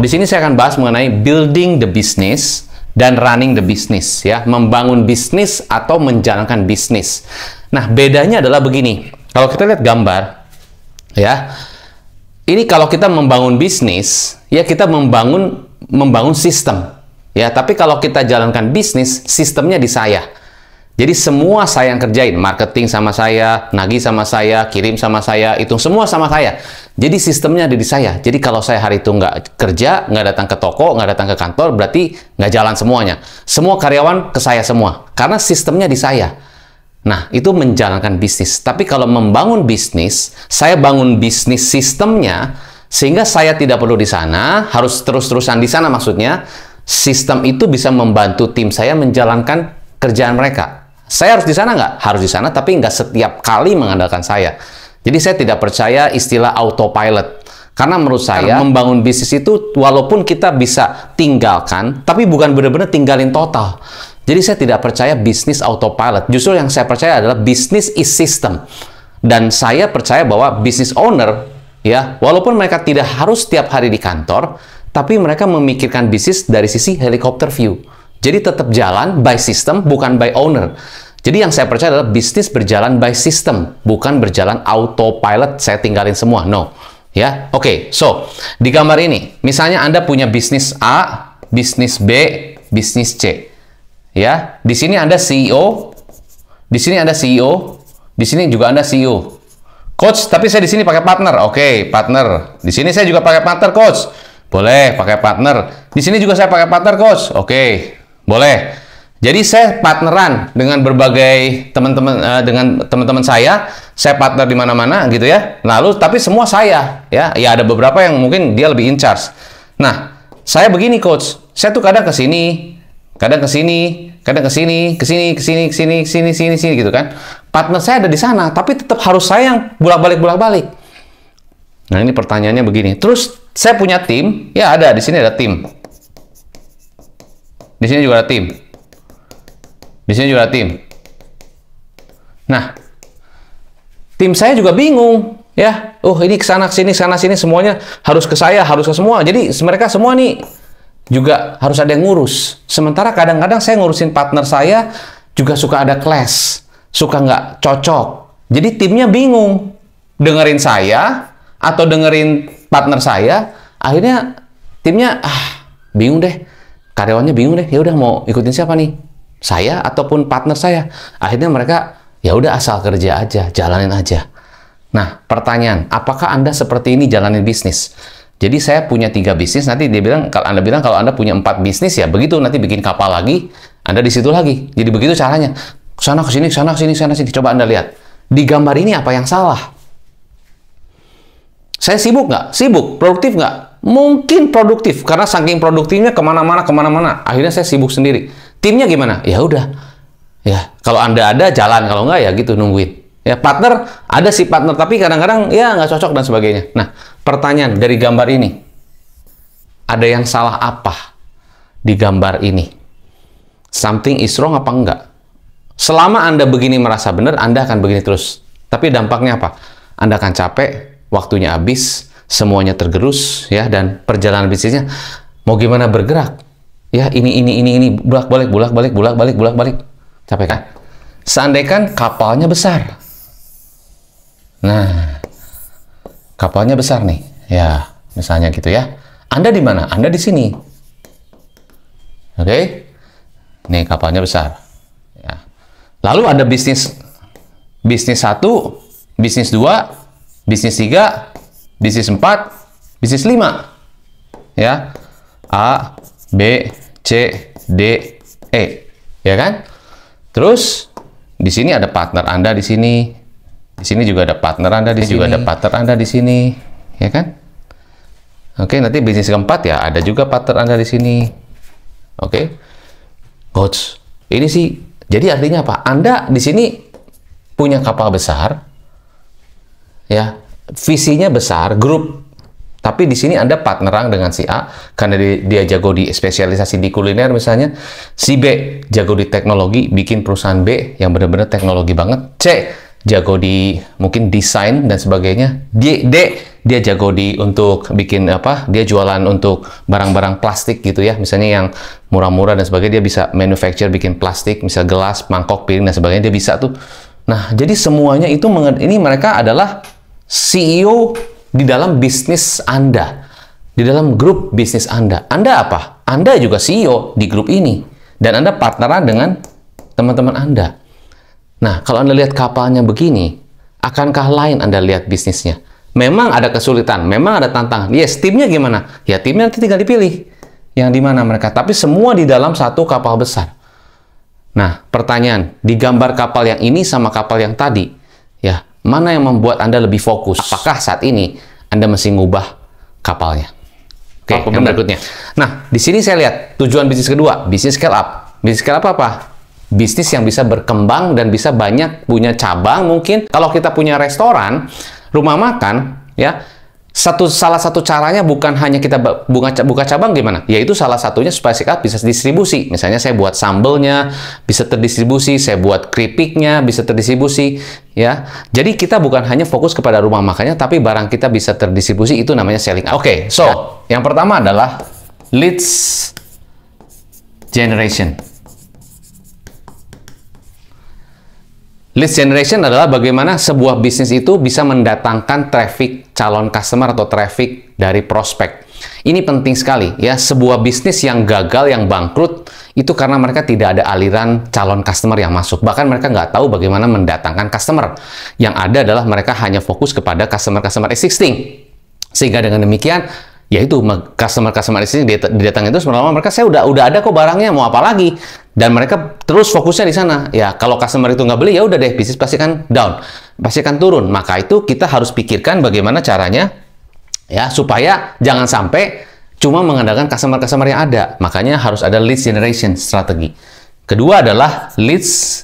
di sini saya akan bahas mengenai building the business dan running the business, ya, membangun bisnis atau menjalankan bisnis. Nah, bedanya adalah begini. Kalau kita lihat gambar, ya, ini kalau kita membangun bisnis, ya kita membangun sistem, ya. Tapi kalau kita jalankan bisnis, sistemnya di saya. Jadi semua saya yang kerjain, marketing sama saya, nagih sama saya, kirim sama saya, hitung semua sama saya. Jadi sistemnya ada di saya. Jadi kalau saya hari itu nggak kerja, nggak datang ke toko, nggak datang ke kantor, berarti nggak jalan semuanya. Semua karyawan ke saya semua, karena sistemnya di saya. Nah, itu menjalankan bisnis. Tapi kalau membangun bisnis, saya bangun bisnis sistemnya, sehingga saya tidak perlu di sana, harus terus-terusan di sana maksudnya. Sistem itu bisa membantu tim saya menjalankan kerjaan mereka. Saya harus di sana nggak? Harus di sana, tapi nggak setiap kali mengandalkan saya. Jadi saya tidak percaya istilah autopilot. Karena menurut saya, membangun bisnis itu walaupun kita bisa tinggalkan, tapi bukan benar-benar tinggalin total. Jadi saya tidak percaya bisnis autopilot. Justru yang saya percaya adalah bisnis is system. Dan saya percaya bahwa business owner, ya, walaupun mereka tidak harus setiap hari di kantor, tapi mereka memikirkan bisnis dari sisi helicopter view. Jadi tetap jalan by system, bukan by owner. Jadi yang saya percaya adalah bisnis berjalan by system, bukan berjalan autopilot, saya tinggalin semua. No. Ya, oke. So, di gambar ini, misalnya Anda punya bisnis A, bisnis B, bisnis C. Ya, di sini Anda CEO, di sini Anda CEO, di sini juga Anda CEO. Coach, tapi saya di sini pakai partner. Oke, partner. Di sini saya juga pakai partner, coach. Boleh, pakai partner. Di sini juga saya pakai partner, coach. Oke. Boleh. Jadi saya partneran dengan berbagai teman-teman saya partner di mana-mana gitu ya. Lalu tapi semua saya, ya ada beberapa yang mungkin dia lebih in charge. Nah, saya begini coach, saya tuh kadang ke sini, kadang ke sini, kadang ke sini, ke sini gitu kan. Partner saya ada di sana, tapi tetap harus saya yang bolak-balik. Nah, ini pertanyaannya begini. Terus saya punya tim, ya ada di sini ada tim. Di sini juga ada tim. Di sini juga ada tim. Nah, tim saya juga bingung, ya. Oh, ini ke sana sini semuanya harus ke saya, harus ke semua. Jadi mereka semua nih juga harus ada yang ngurus. Sementara kadang-kadang saya ngurusin partner saya juga suka ada clash, suka nggak cocok. Jadi timnya bingung. Dengerin saya atau dengerin partner saya, akhirnya timnya bingung deh. Karyawannya bingung deh, ya udah mau ikutin siapa nih? Saya ataupun partner saya? Akhirnya mereka ya udah asal kerja aja, jalanin aja. Nah, pertanyaan, apakah Anda seperti ini jalanin bisnis? Jadi saya punya 3 bisnis, nanti dia bilang kalau Anda punya 4 bisnis ya begitu, nanti bikin kapal lagi, Anda di situ lagi. Jadi begitu caranya. Sana ke sini, sana sini. Coba Anda lihat. Di gambar ini apa yang salah? Saya sibuk nggak? Sibuk. Produktif nggak? Mungkin produktif, karena saking produktifnya kemana-mana. Akhirnya saya sibuk sendiri. Timnya gimana? Ya udah. Ya, kalau Anda ada, jalan. Kalau nggak, ya gitu, nungguin. Ya, partner, ada sih partner, tapi kadang-kadang ya nggak cocok dan sebagainya. Nah, pertanyaan dari gambar ini. Ada yang salah apa di gambar ini? Something is wrong apa enggak? Selama Anda begini merasa benar, Anda akan begini terus. Tapi dampaknya apa? Anda akan capek, waktunya habis, semuanya tergerus, ya, dan perjalanan bisnisnya mau gimana bergerak, ya, ini bolak-balik, capek kan? Seandainya kapalnya besar, nah, kapalnya besar nih, ya, misalnya gitu ya, Anda di mana? Anda di sini, oke? Nih kapalnya besar, ya. Lalu ada bisnis 1, bisnis 2, bisnis 3, bisnis 4, bisnis 5. Ya. A, B, C, D, E. Ya kan? Terus di sini ada partner Anda di sini. Di sini juga ada partner Anda di sini. Juga ada partner Anda di sini. Ya kan? Oke, nanti bisnis keempat ya, ada juga partner Anda di sini. Oke. Coach, ini sih jadi artinya apa? Anda di sini punya kapal besar. Ya. Visinya besar, grup, tapi di sini Anda partneran dengan si A karena dia jago di spesialisasi di kuliner misalnya, si B jago di teknologi, bikin perusahaan B yang benar-benar teknologi banget, C jago di mungkin desain dan sebagainya. Dia jago untuk bikin apa? Dia jualan untuk barang-barang plastik gitu ya. Misalnya yang murah-murah dan sebagainya, dia bisa manufacture bikin plastik, misal gelas, mangkok, piring dan sebagainya, dia bisa tuh. Nah, jadi semuanya itu ini mereka adalah CEO di dalam bisnis Anda. Di dalam grup bisnis Anda. Anda apa? Anda juga CEO di grup ini. Dan Anda partneran dengan teman-teman Anda. Nah, kalau Anda lihat kapalnya begini, akankah lain Anda lihat bisnisnya? Memang ada kesulitan, memang ada tantangan. Yes, timnya gimana? Ya, timnya nanti tinggal dipilih. Yang di mana mereka. Tapi semua di dalam satu kapal besar. Nah, pertanyaan. Di gambar kapal yang ini sama kapal yang tadi, ya, mana yang membuat Anda lebih fokus? Apakah saat ini Anda mesti ngubah kapalnya? Oke, yang berikutnya. Nah, di sini saya lihat tujuan bisnis kedua, bisnis scale up. Bisnis scale up apa? Bisnis yang bisa berkembang dan bisa banyak punya cabang mungkin. Kalau kita punya restoran, rumah makan, ya, salah satu caranya bukan hanya kita buka cabang gimana? Yaitu salah satunya supaya scale up bisa distribusi. Misalnya saya buat sambelnya bisa terdistribusi, saya buat keripiknya bisa terdistribusi, ya. Jadi kita bukan hanya fokus kepada rumah makannya, tapi barang kita bisa terdistribusi, itu namanya selling. Oke, so yang pertama adalah leads generation. Lead generation adalah bagaimana sebuah bisnis itu bisa mendatangkan traffic calon customer atau traffic dari prospek. Ini penting sekali ya, sebuah bisnis yang gagal, yang bangkrut, itu karena mereka tidak ada aliran calon customer yang masuk. Bahkan mereka nggak tahu bagaimana mendatangkan customer. Yang ada adalah mereka hanya fokus kepada customer-customer existing. Sehingga dengan demikian, yaitu customer existing didatangin terus, lama-lama mereka, saya udah ada kok barangnya, mau apa lagi? Dan mereka terus fokusnya di sana. Ya, kalau customer itu nggak beli, ya udah deh, bisnis pasti kan down, pasti kan turun. Maka itu kita harus pikirkan bagaimana caranya, ya, supaya jangan sampai cuma mengandalkan customer-customer yang ada. Makanya harus ada lead generation strategi. Kedua adalah leads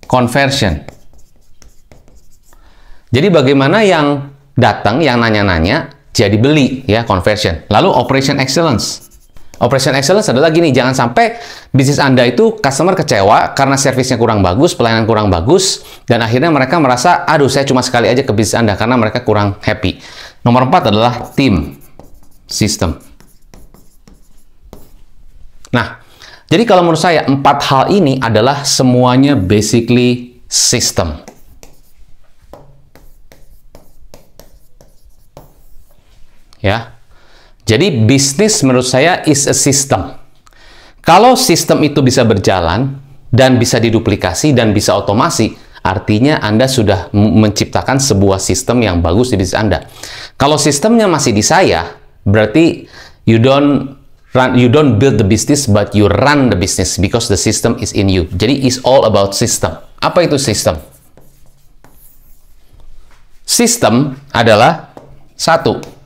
conversion. Jadi bagaimana yang datang, yang nanya-nanya, jadi beli, ya, conversion. Lalu operation excellence. Operation excellence adalah gini, jangan sampai bisnis Anda itu customer kecewa karena servisnya kurang bagus, pelayanan kurang bagus, dan akhirnya mereka merasa, aduh, saya cuma sekali aja ke bisnis Anda karena mereka kurang happy. Nomor 4 adalah tim, system. Nah, jadi kalau menurut saya 4 hal ini adalah semuanya basically system. Ya. Jadi bisnis menurut saya is a system. Kalau sistem itu bisa berjalan dan bisa diduplikasi dan bisa otomasi, artinya Anda sudah menciptakan sebuah sistem yang bagus di bisnis Anda. Kalau sistemnya masih di saya, berarti you don't build the business, but you run the business because the system is in you. Jadi it's all about system. Apa itu sistem? Sistem adalah satu.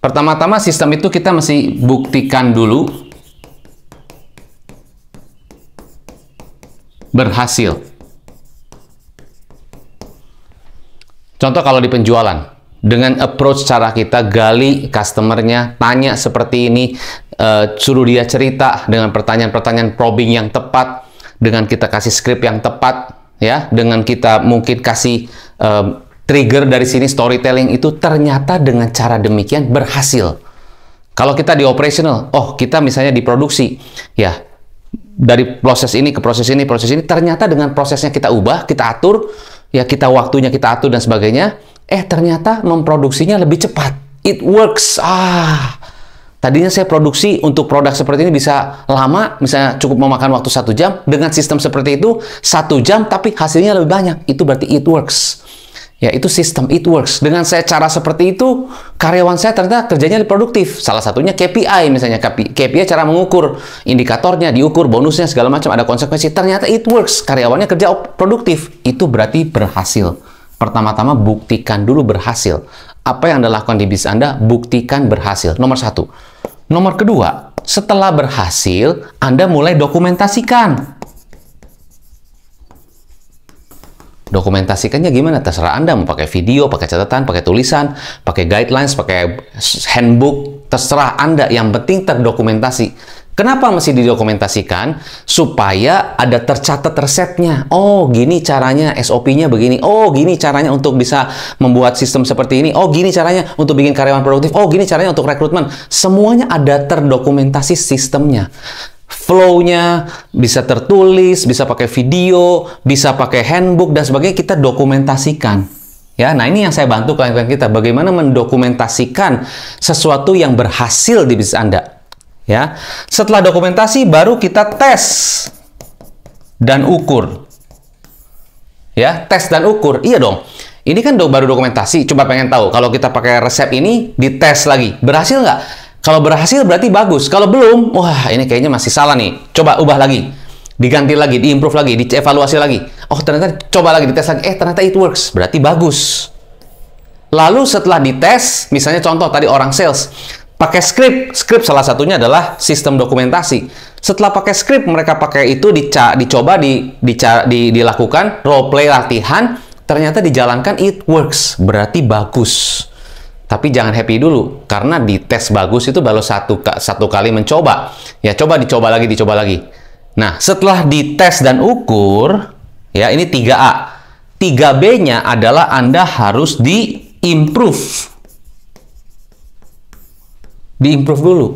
Pertama-tama sistem itu kita mesti buktikan dulu berhasil. Contoh kalau di penjualan, dengan approach cara kita gali customernya, tanya seperti ini, suruh dia cerita dengan pertanyaan-pertanyaan probing yang tepat, dengan kita kasih script yang tepat, ya, dengan kita mungkin kasih trigger dari sini, storytelling, itu ternyata dengan cara demikian berhasil. Kalau kita di operational, oh, kita misalnya di produksi, ya, dari proses ini ke proses ini, ternyata dengan prosesnya kita ubah, kita atur, ya, kita waktunya kita atur dan sebagainya, ternyata memproduksinya lebih cepat. It works. Tadinya saya produksi untuk produk seperti ini bisa lama, misalnya cukup memakan waktu 1 jam, dengan sistem seperti itu 1 jam, tapi hasilnya lebih banyak. Itu berarti it works. Ya, itu sistem, it works. Dengan saya cara seperti itu, karyawan saya ternyata kerjanya lebih produktif. Salah satunya KPI, misalnya KPI cara mengukur, indikatornya diukur, bonusnya segala macam, ada konsekuensi. Ternyata it works, karyawannya kerja produktif. Itu berarti berhasil. Pertama-tama buktikan dulu berhasil. Apa yang Anda lakukan di bisnis Anda, buktikan berhasil. Nomor 1. Nomor kedua, setelah berhasil, Anda mulai dokumentasikan. Dokumentasikannya gimana? Terserah Anda mau pakai video, pakai catatan, pakai tulisan, pakai guidelines, pakai handbook, terserah Anda. Yang penting terdokumentasi. Kenapa mesti didokumentasikan? Supaya ada tercatat resepnya. Oh, gini caranya, SOP-nya begini. Oh, gini caranya untuk bisa membuat sistem seperti ini. Oh, gini caranya untuk bikin karyawan produktif. Oh, gini caranya untuk rekrutmen. Semuanya ada terdokumentasi sistemnya. Flow-nya bisa tertulis, bisa pakai video, bisa pakai handbook, dan sebagainya. Kita dokumentasikan. Ya, nah ini yang saya bantu klien-klien kita. Bagaimana mendokumentasikan sesuatu yang berhasil di bisnis Anda. Ya, setelah dokumentasi baru kita tes dan ukur. Ya, tes dan ukur. Iya dong. Ini kan baru dokumentasi. Coba pengen tahu kalau kita pakai resep ini dites lagi, berhasil nggak? Kalau berhasil berarti bagus. Kalau belum, wah ini kayaknya masih salah nih. Coba ubah lagi, diganti lagi, diimprove lagi, dievaluasi lagi. Oh ternyata coba lagi dites lagi. Ternyata it works. Berarti bagus. Lalu setelah dites, misalnya contoh tadi orang sales. Pakai script salah satunya adalah sistem dokumentasi. Setelah pakai script, mereka pakai itu dicoba dilakukan role play latihan, ternyata dijalankan it works, berarti bagus. Tapi jangan happy dulu, karena di tes bagus itu baru satu kali mencoba. Ya coba dicoba lagi. Nah, setelah dites dan ukur, ya ini 3A. 3B-nya adalah Anda harus diimprove. Diimprove dulu.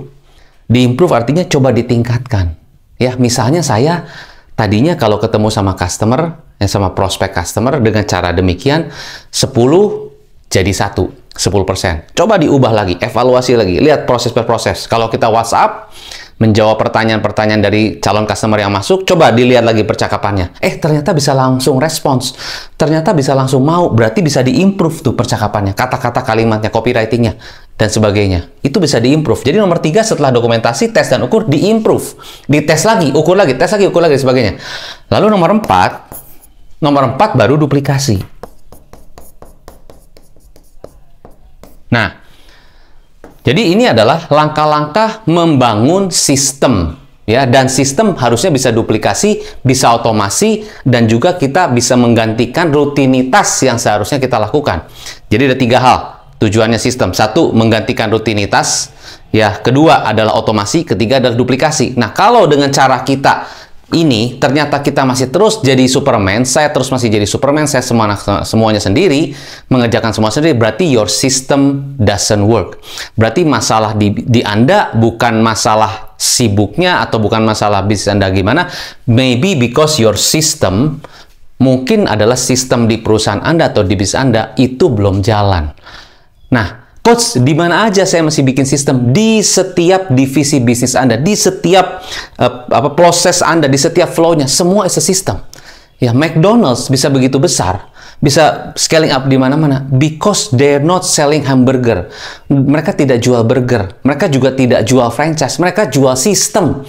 Diimprove artinya coba ditingkatkan. Ya, misalnya saya tadinya kalau ketemu sama customer, sama prospek customer dengan cara demikian 10 jadi 1, 10%. Coba diubah lagi, evaluasi lagi, lihat proses per proses. Kalau kita WhatsApp menjawab pertanyaan-pertanyaan dari calon customer yang masuk, coba dilihat lagi percakapannya. Ternyata bisa langsung respons. Ternyata bisa langsung mau, berarti bisa diimprove tuh percakapannya, kata-kata kalimatnya, copywritingnya, dan sebagainya. Itu bisa diimprove. Jadi nomor 3 setelah dokumentasi, tes dan ukur, diimprove. Dites lagi, ukur lagi, tes lagi, ukur lagi, sebagainya. Lalu nomor 4 baru duplikasi. Nah, jadi ini adalah langkah-langkah membangun sistem, ya, dan sistem harusnya bisa duplikasi, bisa otomasi, dan juga kita bisa menggantikan rutinitas yang seharusnya kita lakukan. Jadi ada 3 hal tujuannya sistem. 1, menggantikan rutinitas, ya. Kedua adalah otomasi, ketiga adalah duplikasi. Nah, kalau dengan cara kita ini ternyata kita masih terus jadi Superman, saya terus masih jadi Superman, saya semuanya sendiri, mengerjakan semua sendiri, berarti your system doesn't work. Berarti masalah di Anda bukan masalah sibuknya atau bukan masalah bisnis Anda gimana, maybe because your system, mungkin adalah sistem di perusahaan Anda atau di bisnis Anda itu belum jalan. Nah, Coach, di mana aja saya mesti bikin sistem? Di setiap divisi bisnis Anda, di setiap proses Anda, di setiap flow-nya, semua is a system. Ya, McDonald's bisa begitu besar, bisa scaling up di mana-mana, because they're not selling hamburger. Mereka tidak jual burger, mereka juga tidak jual franchise, mereka jual sistem.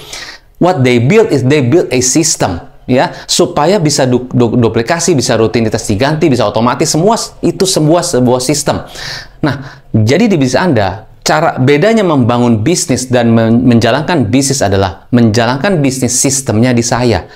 What they build is they build a system. Ya, supaya bisa duplikasi, bisa rutinitas diganti, bisa otomatis, semua itu sebuah sistem. Nah, jadi di bisnis Anda, cara bedanya membangun bisnis dan menjalankan bisnis adalah menjalankan bisnis sistemnya di saya.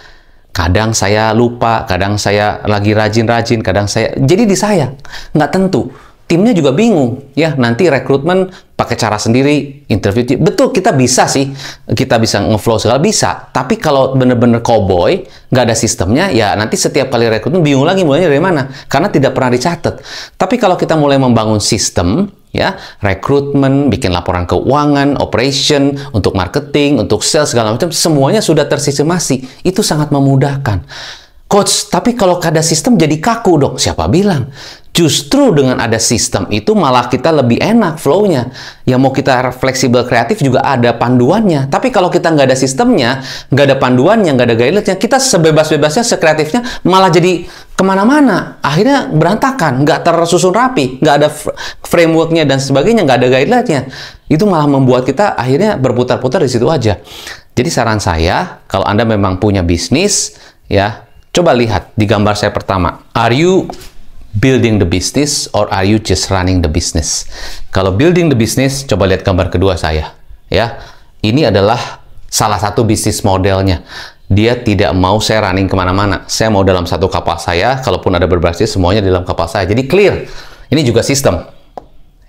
Kadang saya lupa, kadang saya lagi rajin-rajin, kadang saya jadi di saya, nggak tentu. Timnya juga bingung, ya, nanti rekrutmen pakai cara sendiri, interview, betul kita bisa sih, kita bisa ngeflow segala bisa, tapi kalau bener-bener cowboy, nggak ada sistemnya, ya nanti setiap kali rekrutmen bingung lagi mulainya dari mana, karena tidak pernah dicatat. Tapi kalau kita mulai membangun sistem, ya, rekrutmen, bikin laporan keuangan, operation, untuk marketing, untuk sales, segala macam, semuanya sudah tersistemasi, itu sangat memudahkan. Coach, tapi kalau ada sistem jadi kaku dong. Siapa bilang? Justru dengan ada sistem itu malah kita lebih enak flow-nya. Ya mau kita fleksibel kreatif juga ada panduannya. Tapi kalau kita nggak ada sistemnya, nggak ada panduannya, nggak ada guidelines-nya, kita sebebas-bebasnya, sekreatifnya malah jadi kemana-mana. Akhirnya berantakan, nggak tersusun rapi, nggak ada framework-nya dan sebagainya, nggak ada guidelines-nya. Itu malah membuat kita akhirnya berputar-putar di situ aja. Jadi saran saya, kalau Anda memang punya bisnis, ya, coba lihat di gambar saya pertama. Are you building the business or are you just running the business? Kalau building the business, coba lihat gambar kedua saya. Ya, ini adalah salah satu bisnis modelnya. Dia tidak mau saya running kemana-mana. Saya mau dalam satu kapal saya, kalaupun ada berbasis, semuanya di dalam kapal saya. Jadi clear. Ini juga sistem.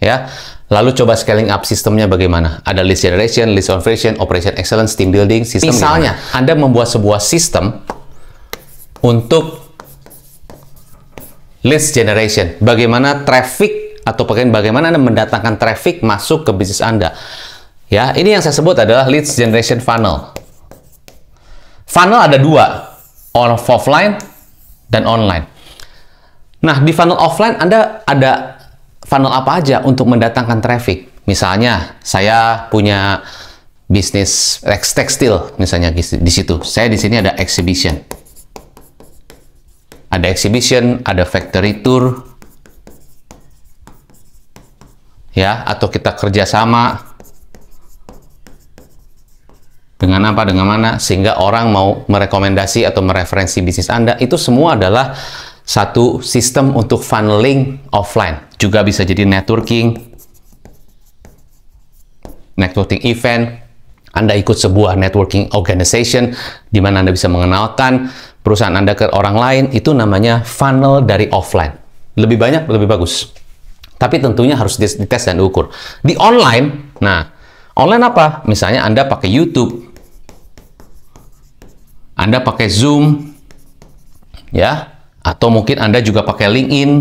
ya. Lalu coba scaling up sistemnya bagaimana? Ada lead generation, lead conversion, operation excellence, team building, sistem. Misalnya, Anda membuat sebuah sistem untuk lead generation. Bagaimana traffic atau bagaimana Anda mendatangkan traffic masuk ke bisnis Anda. Ya, ini yang saya sebut adalah lead generation funnel. Funnel ada dua, offline dan online. Nah, di funnel offline Anda ada funnel apa aja untuk mendatangkan traffic. Misalnya, saya punya bisnis tekstil, misalnya di situ. Saya di sini ada exhibition. Ada exhibition, ada factory tour, ya, atau kita kerjasama dengan apa, dengan mana, sehingga orang mau merekomendasi atau mereferensi bisnis Anda. Itu semua adalah satu sistem untuk funneling offline. Juga bisa jadi networking event. Anda ikut sebuah networking organization di mana Anda bisa mengenalkan perusahaan Anda ke orang lain. Itu namanya funnel dari offline. Lebih banyak, lebih bagus. Tapi tentunya harus dites dan diukur. Di online, nah, online apa? Misalnya Anda pakai YouTube, Anda pakai Zoom, ya, atau mungkin Anda juga pakai LinkedIn,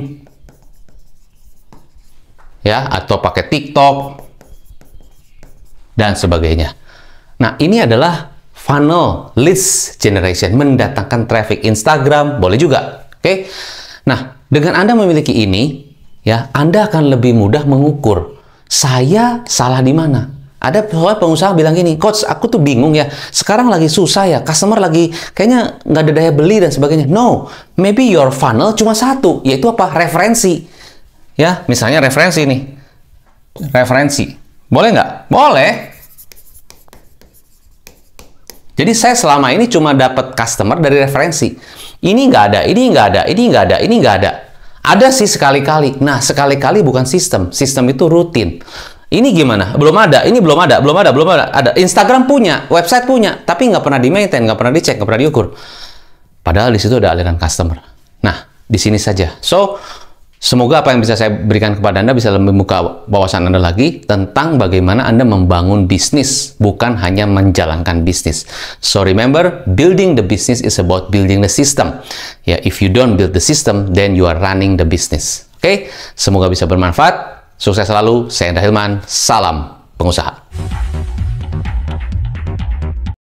ya, atau pakai TikTok, dan sebagainya. Nah, ini adalah funnel leads generation, mendatangkan traffic. Instagram, boleh juga. Oke? Nah, dengan Anda memiliki ini, ya, Anda akan lebih mudah mengukur, saya salah di mana. Ada pengusaha bilang gini, Coach, aku tuh bingung ya, sekarang lagi susah ya, customer lagi kayaknya nggak ada daya beli dan sebagainya. No, maybe your funnel cuma satu, yaitu apa? Referensi. Ya, misalnya referensi nih. Referensi. Boleh nggak? Boleh. Jadi saya selama ini cuma dapat customer dari referensi. Ini nggak ada, ini nggak ada, ini nggak ada, ini nggak ada. Ada sih sekali-kali. Nah, sekali-kali bukan sistem. Sistem itu rutin. Ini gimana? Belum ada, ini belum ada, belum ada, belum ada. Ada. Instagram punya, website punya, tapi nggak pernah di-maintain, nggak pernah dicek, nggak pernah diukur. Padahal di situ ada aliran customer. Nah, di sini saja. So, semoga apa yang bisa saya berikan kepada Anda bisa membuka wawasan Anda lagi tentang bagaimana Anda membangun bisnis, bukan hanya menjalankan bisnis. So, remember, building the business is about building the system. Ya, if you don't build the system, then you are running the business. Oke? Semoga bisa bermanfaat. Sukses selalu, saya Indra Hilman, salam pengusaha.